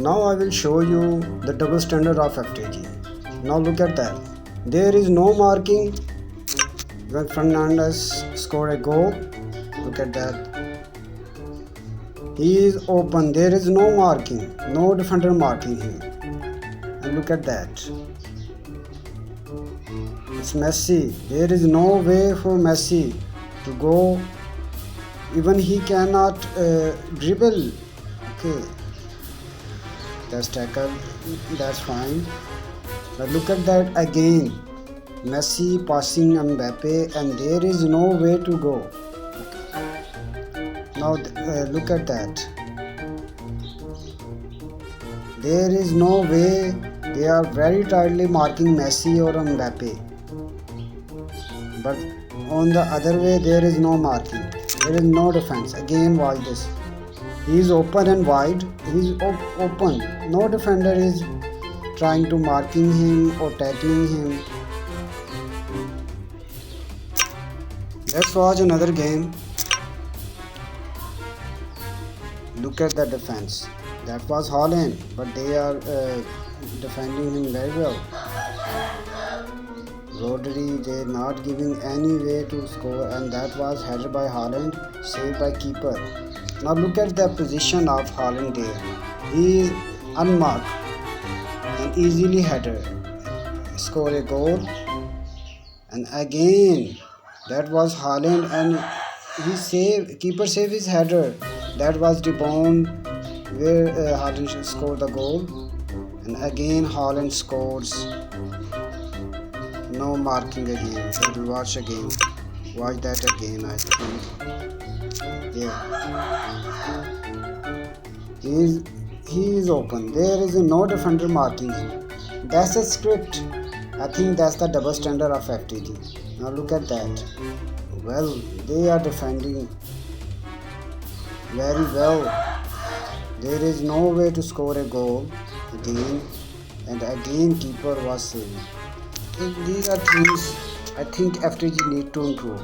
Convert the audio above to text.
Now I will show you the double standard of FTG. Now look at that. There is no marking when Fernandes scored a goal. Look at that. He is open. There is no marking. No defender marking him. And look at that. It's Messi. There is no way for Messi to go. Even he cannot dribble. Okay. That's tackle. That's fine. But look at that again. Messi passing Mbappe, and there is no way to go. Now look at that. There is no way. They are very tightly marking Messi or Mbappe. But on the other way, there is no marking. There is no defense. Again, watch this. He is open and wide. He is open. No defender is trying to marking him or tackling him. Let's watch another game. Look at the defense. That was Haaland, but they are defending him very well. Rodri, they are not giving any way to score, and that was headed by Haaland, saved by keeper. Now look at the position of Haaland there. He is unmarked and easily header. Score a goal. And again, that was Haaland, and keeper saved his header. That was rebound where Haaland scored the goal. And again Haaland scores. No marking again. So we'll watch again. Watch that again, I think. Yeah. He is open. There is no defender marking him. That's a script. I think that's the double standard of FTG. Now look at that. Well, they are defending very well. There is no way to score a goal again, and again keeper was saved. These are things I think FTG need to improve.